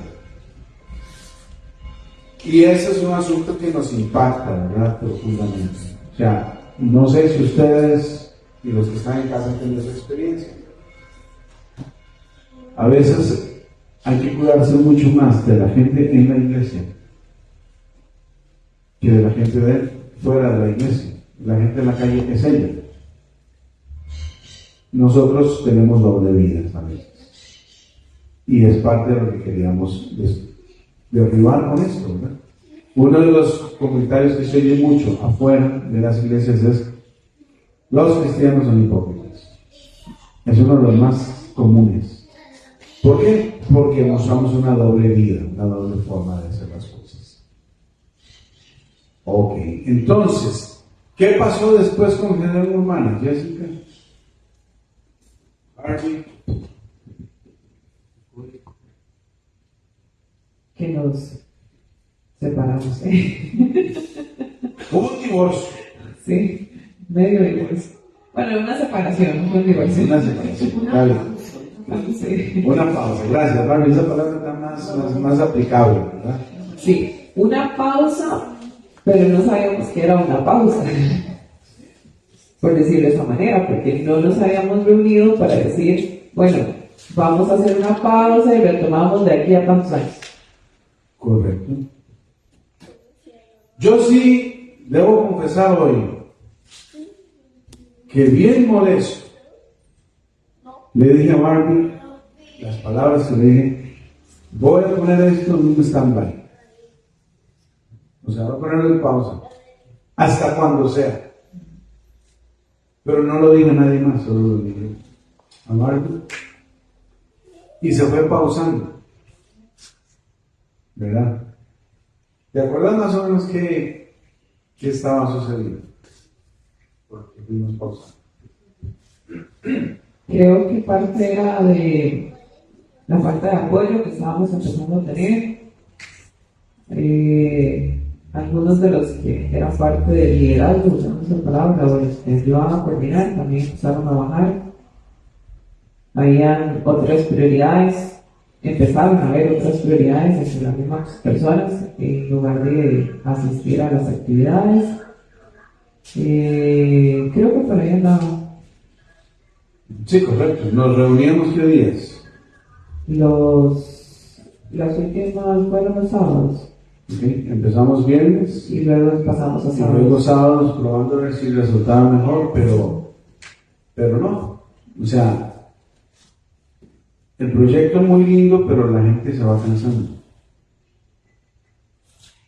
Y ese es un asunto que nos impacta, ¿verdad?, profundamente. O sea, no sé si ustedes y los que están en casa tienen esa experiencia. A veces hay que cuidarse mucho más de la gente en la iglesia que de la gente fuera de la iglesia. La gente en la calle es ella. Nosotros tenemos doble vida a veces. Y es parte de lo que queríamos derribar con esto, ¿verdad? Uno de los comentarios que se oye mucho afuera de las iglesias es: los cristianos son hipócritas. Es uno de los más comunes. ¿Por qué? Porque mostramos una doble vida, una doble forma de hacer las cosas. Ok, entonces, ¿qué pasó después con Gedeón Urbana, Jessica? Harvey. Que nos separamos. Hubo un divorcio. Sí, medio divorcio. Bueno, una separación, no fue un divorcio. Una separación. Está bien. Sí. Una pausa, gracias, Barbie. Esa palabra está más aplicable, ¿verdad? Sí, una pausa, pero no sabíamos que era una pausa, por decirlo de esa manera, porque no nos habíamos reunido para decir, bueno, vamos a hacer una pausa y retomamos de aquí a tantos años. Correcto. Yo sí debo confesar hoy que bien molesto le dije a Barbie las palabras que le dije: voy a poner esto en un stand-by. O sea, voy a ponerlo en pausa hasta cuando sea. Pero no lo dije a nadie más, solo lo dije a Barbie. Y se fue pausando. ¿verdad? ¿Te acuerdas más o menos qué estaba sucediendo? Porque fuimos pausa. Creo que parte era de la falta de apoyo que estábamos empezando a tener. Algunos de los que eran parte del liderazgo, usando esa palabra, o los que ayudaban a coordinar, también empezaron a bajar. Habían otras prioridades, empezaron a haber otras prioridades entre las mismas personas en lugar de asistir a las actividades. Creo que por ahí andaba. Sí, correcto. Nos reuníamos ¿qué días? Las últimas fueron los sábados. Okay. Empezamos viernes Y luego pasamos a y luego sábados. sábados probando a ver si resultaba mejor, pero no. O sea, el proyecto es muy lindo, pero la gente se va cansando.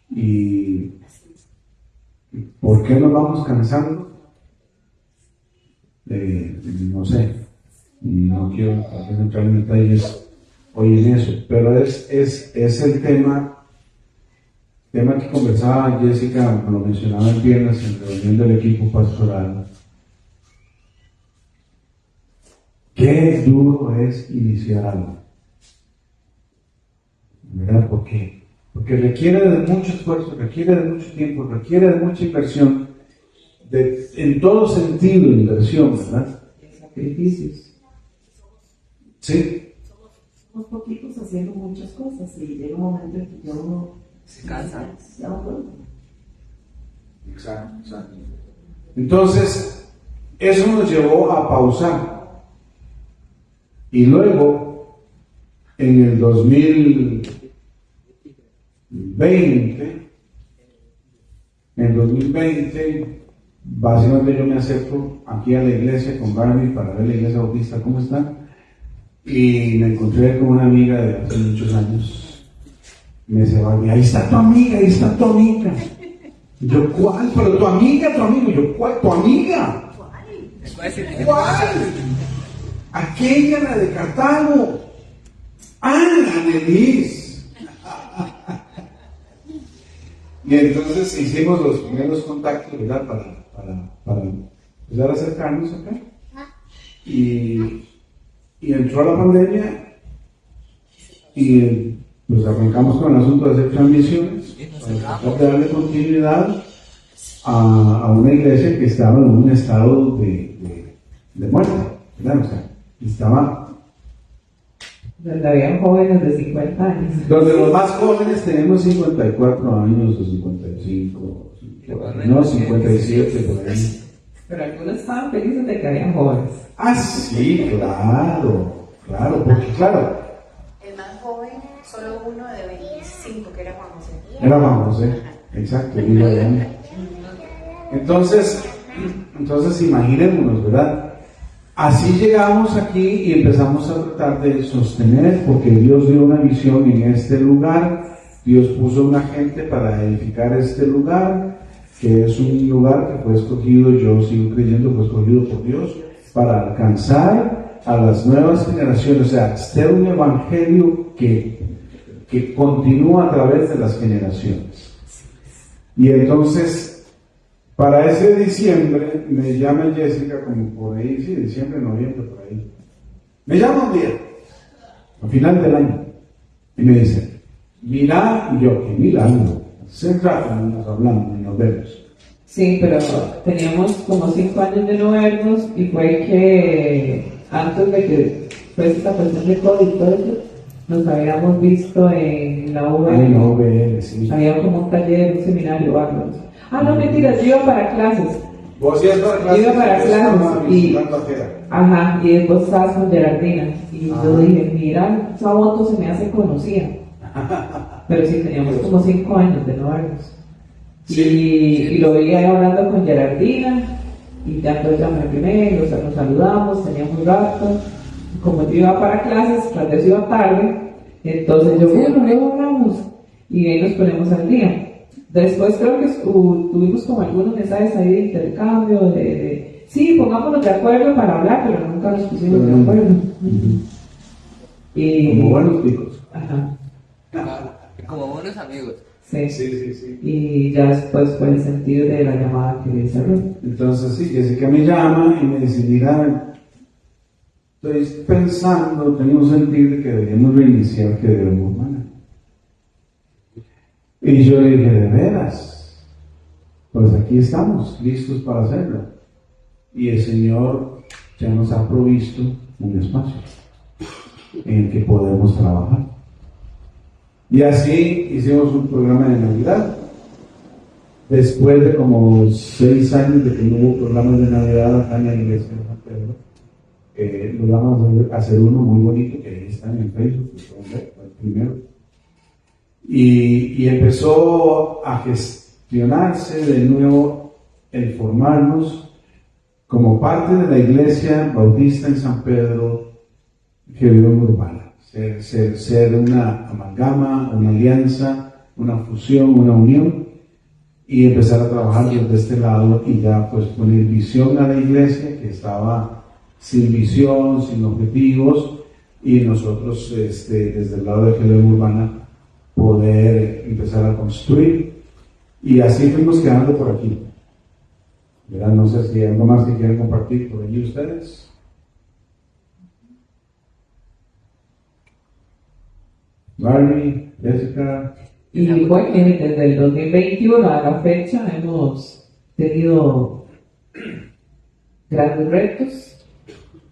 ¿Y por qué nos vamos cansando? No sé, no quiero tal vez entrar en detalles hoy en eso, pero es el tema que conversaba Jessica, lo mencionaba el viernes en reunión del equipo pastoral. Qué duro es iniciar algo, ¿verdad? ¿Por qué? Porque requiere de mucho esfuerzo, requiere de mucho tiempo, requiere de mucha inversión, en todo sentido de inversión, ¿verdad? Sacrificios. Sí, Somos poquitos haciendo muchas cosas y llega un momento en que ya uno Se cansa. se da cuenta. exacto. Entonces, eso nos llevó a pausar. Y luego, en el 2020, básicamente yo me acerco aquí a la iglesia con Barbie para ver la iglesia bautista cómo está. Y me encontré con una amiga de hace muchos años. Me dice, Barbie, ahí está tu amiga. Y yo, ¿cuál? Pero tu amiga. Y yo, ¿cuál? ¿Tu amiga? ¿Cuál? Aquella, la de Cartago. La Denise. Y entonces hicimos los primeros contactos, ¿verdad? Para empezar a acercarnos acá. Y entró la pandemia y pues arrancamos con el asunto de hacer transmisiones para tratar de darle continuidad a una iglesia que estaba en un estado de muerte, ¿verdad? O sea, estaba Donde habían jóvenes de 50 años. donde los más jóvenes tenemos 54 años o 55, no 57 por ahí. Pero algunos estaban felices de que habían jóvenes. Ah, sí, claro, porque claro, El más joven, solo uno de 25, que era Juan José. era Juan José, exacto, y Diana. Entonces imaginémonos, ¿verdad? Así llegamos aquí y empezamos a tratar de sostener, porque Dios dio una visión en este lugar, Dios puso una gente para edificar este lugar, que es un lugar que fue escogido, yo sigo creyendo, fue escogido por Dios, para alcanzar a las nuevas generaciones, o sea, ser un evangelio que continúa a través de las generaciones. Y entonces, para ese diciembre, me llama Jessica, como por ahí, sí, diciembre, noviembre, por ahí. Me llama un día, al final del año, y me dice, mira, y yo, qué milagro, hace rato no nos hablamos ni nos vemos. Sí, pero teníamos como 5 años de no vernos y fue que antes de que fuese esta cuestión de COVID y todo eso, nos habíamos visto en la UVL. Ay, no, ve, sí. Había como un taller, un seminario o algo. No mentiras, yo iba para clases. Vos ibas para clases. Iba para clases y, Ajá. y después estabas con Gerardina. Y yo dije, mira, esa voto se me hace conocida. Pero sí, teníamos como 5 años de no vernos. Y lo veía yo hablando con Gerardina, y ya entonces ya me primero, nos saludamos, teníamos un rato. Como yo iba para clases, tal vez iba tarde, entonces yo, bueno, luego hablamos, y ahí nos ponemos al día. Después creo que tuvimos como algunos mensajes ahí de intercambio, sí, pongámonos de acuerdo para hablar, pero nunca nos pusimos de acuerdo. Y, como buenos picos. ajá. Como buenos amigos. Sí. Sí. Y ya después fue el sentido de la llamada que le cerró. Entonces, sí, Jessica me llama y me dice, mira, estoy pensando, tengo un sentido de que deberíamos reiniciar que debemos humana. Y yo le dije, ¿de veras? Pues aquí estamos, listos para hacerlo. Y el Señor ya nos ha provisto un espacio en el que podemos trabajar. Y así hicimos un programa de Navidad. Después de como 6 años de que no hubo programas de Navidad acá en la iglesia de San Pedro, logramos hacer uno muy bonito que ahí está en el Facebook, fue el primero. Y empezó a gestionarse de nuevo el formarnos como parte de la iglesia bautista en San Pedro, Gedeón Urbana. Ser una amalgama, una alianza, una fusión, una unión, y empezar a trabajar desde este lado y ya pues poner visión a la iglesia que estaba sin visión, sin objetivos, y nosotros desde el lado de Gedeón Urbana poder empezar a construir, y así fuimos quedando por aquí. ¿Verdad? No sé si hay algo más que quieran compartir por allí ustedes. Barbie, Jessica. Y bueno, desde el 2021 a la fecha hemos tenido grandes retos.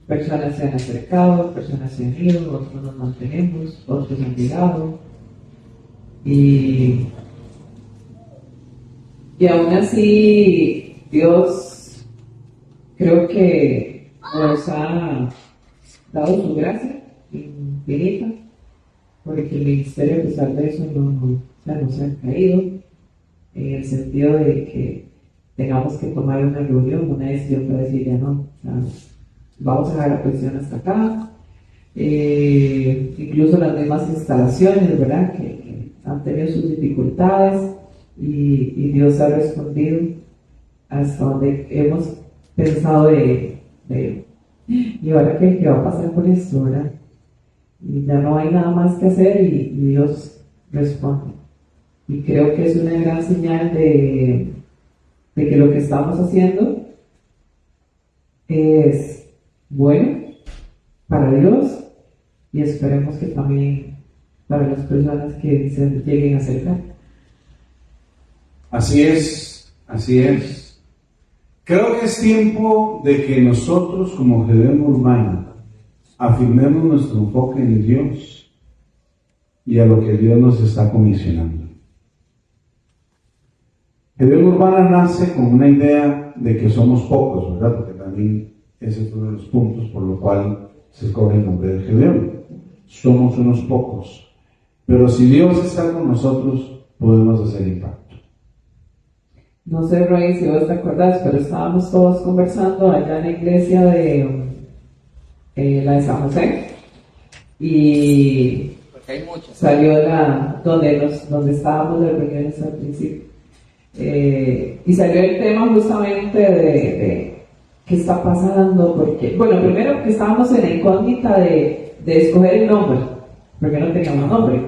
Personas se han acercado, personas se han ido, otros nos mantenemos, otros han llegado. Y aún así, Dios creo que nos ha dado su gracia infinita, porque el ministerio, a pesar de eso, no se ha caído, en el sentido de que tengamos que tomar una reunión, una decisión para decir ya no, o sea, vamos a dejar la presión hasta acá. Incluso las mismas instalaciones, ¿verdad?, que han tenido sus dificultades, y Dios ha respondido hasta donde hemos pensado y ahora qué va a pasar con esto, ¿verdad? Y ya no hay nada más que hacer, y Dios responde. Y creo que es una gran señal de que lo que estamos haciendo es bueno para Dios, y esperemos que también para las personas que se lleguen a acercar. Así es, así es. Creo que es tiempo de que nosotros como Gedeón Urbana afirmemos nuestro enfoque en Dios y a lo que Dios nos está comisionando. Gedeón Urbana nace con una idea de que somos pocos, ¿verdad? Porque también ese es uno de los puntos por lo cual se escoge el nombre de Gedeón. Somos unos pocos, pero si Dios está con nosotros, podemos hacer impacto. No sé, Roy, si vos te acordás, pero estábamos todos conversando allá en la iglesia de la de San José, y Porque hay muchos. salió donde estábamos de reuniones al principio, y salió el tema justamente de qué está pasando, porque, bueno, primero que estábamos en la incógnita de escoger el nombre, porque no teníamos nombre,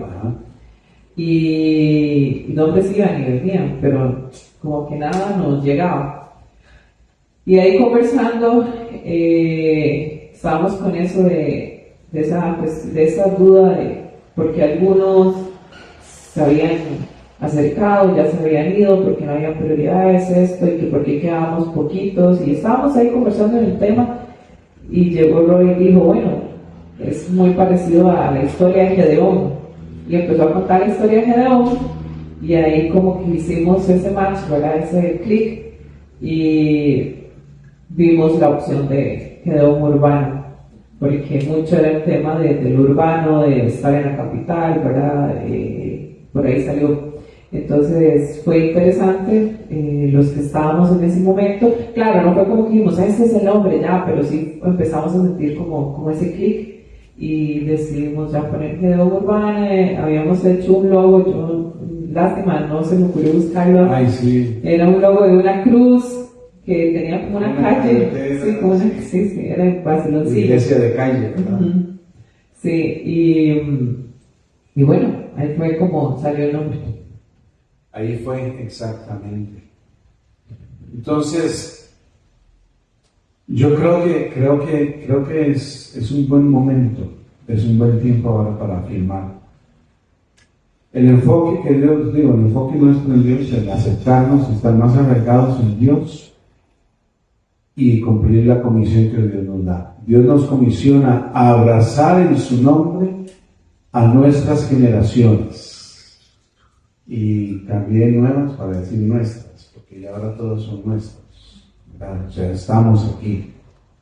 y nombres iban y venían, pero como que nada nos llegaba. Y ahí conversando, estábamos con eso de esa duda, porque algunos se habían acercado, ya se habían ido, porque no había prioridades, esto, y que por qué quedábamos poquitos, y estábamos ahí conversando en el tema, y llegó Roy y dijo, bueno, es muy parecido a la historia de Gedeón, y empezó a contar la historia de Gedeón, y ahí como que hicimos ese match, ¿verdad?, ese clic, y vimos la opción de Gedeón Urbano, porque mucho era el tema del urbano, de estar en la capital, ¿verdad? Por ahí salió. Entonces fue interesante, los que estábamos en ese momento, claro, no fue como que dijimos, este es el nombre ya, pero sí empezamos a sentir como ese clic, y decidimos ya poner Gedeón Urbana. Habíamos hecho un logo, lástima, no se me ocurrió buscarlo. Ay, sí. Era un logo de una cruz que tenía como una calle, sí, era en Barceloncillo. Iglesia de calle, ¿verdad? Sí, y Y bueno, ahí fue como salió el nombre. Ahí fue exactamente. Entonces, yo creo que es un buen momento, es un buen tiempo ahora para afirmar. El enfoque que Dios, el enfoque nuestro en Dios, el aceptarnos, estar más arraigados en Dios y cumplir la comisión que Dios nos da. Dios nos comisiona a abrazar en su nombre a nuestras generaciones y también nuevas, para decir nuestras, porque ya ahora todos son nuestros, ¿verdad? O sea, estamos aquí,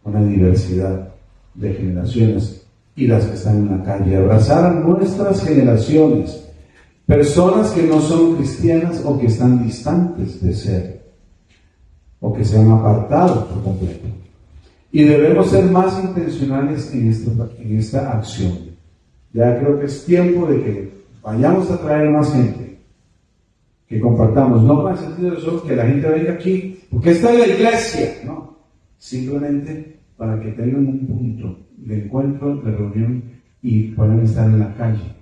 una diversidad de generaciones y las que están en la calle. Abrazar a nuestras generaciones, personas que no son cristianas o que están distantes de ser, o que se han apartado por completo. Y debemos ser más intencionales en esta acción. Ya creo que es tiempo de que vayamos a traer más gente, que compartamos, no con el sentido de solo que la gente venga aquí, porque esta es la iglesia, no, simplemente para que tengan un punto de encuentro, de reunión y puedan estar en la calle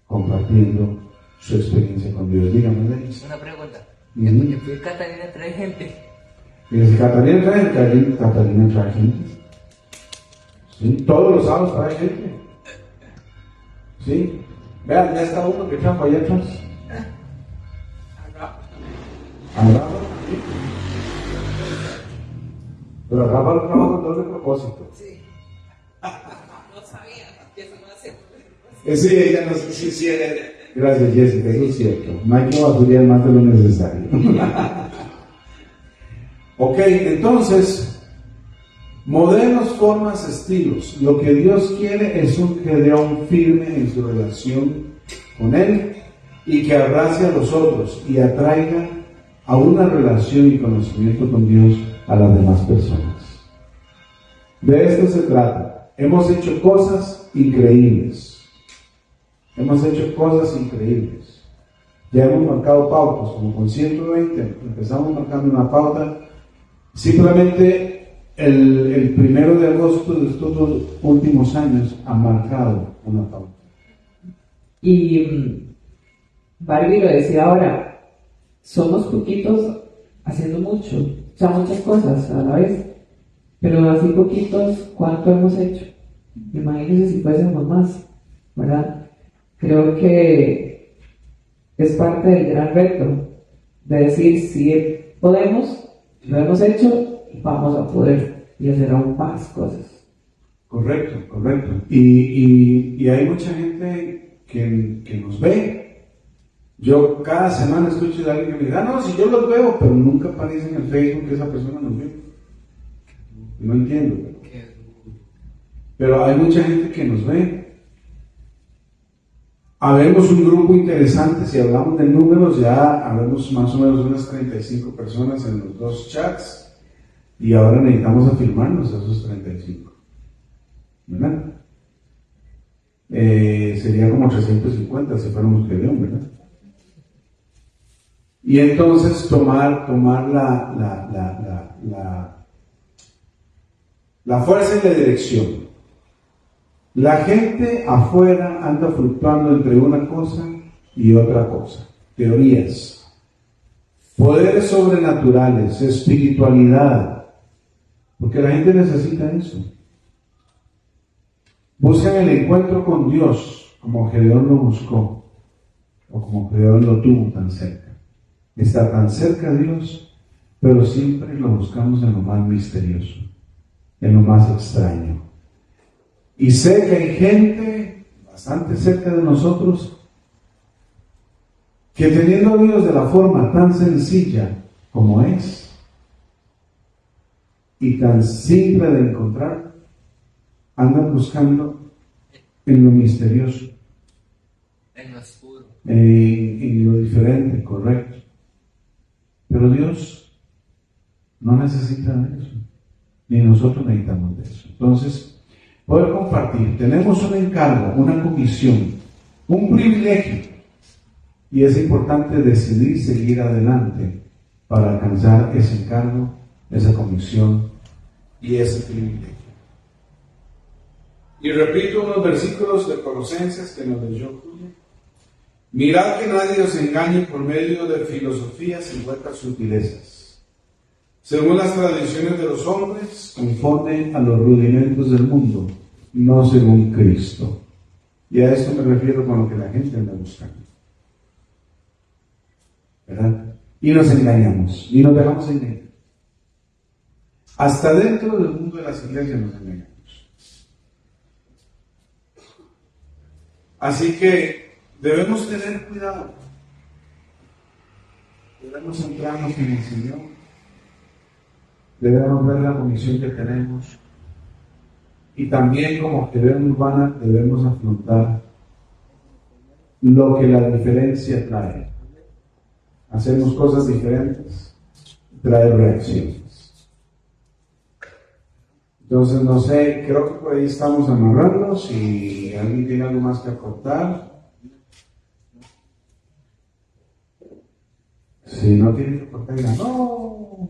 compartiendo su experiencia con Dios. Dígame, Denis. Una pregunta. Ujú. ¿Por qué Catalina trae gente? Y Catalina trae gente. ¿Sí? Todos los sábados trae gente. ¿Sí? Vean, ya está uno que trajo allá atrás. A Rafa, ¿sí? Pero Rafa lo trabaja con doble propósito. Sí. No sabía que eso no hace. Sí, ella no sé si gracias, Jessica, eso es cierto. No hay que basurear más de lo necesario. Ok, entonces, modelos, formas, estilos. Lo que Dios quiere es un Gedeón firme en su relación con Él y que abrace a los otros y atraiga a una relación y conocimiento con Dios a las demás personas. De esto se trata. Hemos hecho cosas increíbles. Hemos hecho cosas increíbles. Ya hemos marcado pautas, como con 120, empezamos marcando una pauta. Simplemente el 1 de agosto de estos 2 últimos años ha marcado una pauta. Y Barbie lo decía ahora, somos poquitos haciendo mucho, o sea, muchas cosas a la vez, pero así poquitos, ¿cuánto hemos hecho? Imagínense si fuésemos más, ¿verdad? Creo que es parte del gran reto de decir, si podemos, lo hemos hecho, vamos a poder y hacer aún más cosas. Correcto. Y hay mucha gente que nos ve. Yo cada semana escucho de alguien que me dice, no, si yo los veo, pero nunca aparece en el Facebook que esa persona nos ve. No entiendo. Pero hay mucha gente que nos ve. Habemos un grupo interesante, si hablamos de números, ya habemos más o menos unas 35 personas en los 2 chats y ahora necesitamos afirmarnos a esos 35. ¿Verdad? Sería como 350 si fuéramos Gedeón, ¿verdad? Y entonces tomar la fuerza y la dirección. La gente afuera anda fluctuando entre una cosa y otra cosa. Teorías, poderes sobrenaturales, espiritualidad, porque la gente necesita eso. Buscan el encuentro con Dios, como Gedeón lo buscó, o como Gedeón lo tuvo tan cerca. Está tan cerca de Dios, pero siempre lo buscamos en lo más misterioso, en lo más extraño. Y sé que hay gente bastante cerca de nosotros que teniendo a Dios de la forma tan sencilla como es y tan simple de encontrar, andan buscando en lo misterioso, En lo oscuro. en lo diferente, correcto. Pero Dios no necesita de eso, ni nosotros necesitamos de eso. Entonces, poder compartir. Tenemos un encargo, una comisión, un privilegio, y es importante decidir seguir adelante para alcanzar ese encargo, esa comisión y ese privilegio. Y repito unos versículos de Colosenses que nos leyó Julia. Mirad que nadie os engañe por medio de filosofías y huecas sutilezas, según las tradiciones de los hombres, conforme a los rudimentos del mundo, no según Cristo. Y a esto me refiero con lo que la gente anda buscando. ¿Verdad? Y nos engañamos, y nos dejamos engañar. Hasta dentro del mundo de las iglesias nos engañamos. Así que debemos tener cuidado. Debemos centrarnos en el Señor. Debemos ver la comisión que tenemos. Y también como actividad urbana debemos afrontar lo que la diferencia trae. Hacemos cosas diferentes, trae reacciones. Entonces, no sé, creo que por ahí estamos amarrando. Si alguien tiene algo más que aportar. Si no tiene que aportar, diga, no.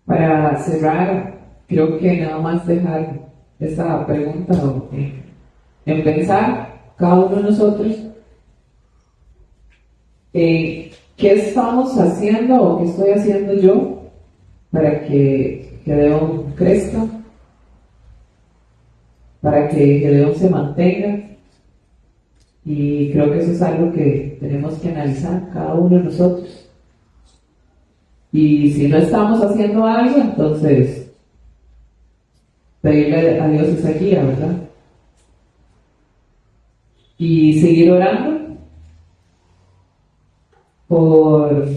Para cerrar, creo que nada más dejar esta pregunta en pensar cada uno de nosotros qué estamos haciendo o qué estoy haciendo yo para que Gedeón crezca, para que Gedeón se mantenga. Y creo que eso es algo que tenemos que analizar cada uno de nosotros. Y si no estamos haciendo algo, entonces pedirle a Dios esa guía, ¿verdad? Y seguir orando por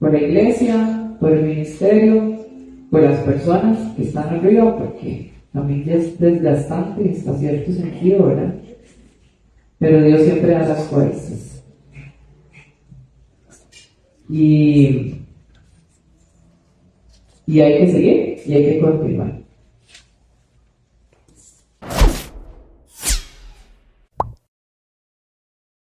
la iglesia, por el ministerio, por las personas que están arriba, porque también es desgastante hasta cierto sentido, ¿verdad? Pero Dios siempre da las fuerzas. Y hay que seguir y hay que continuar.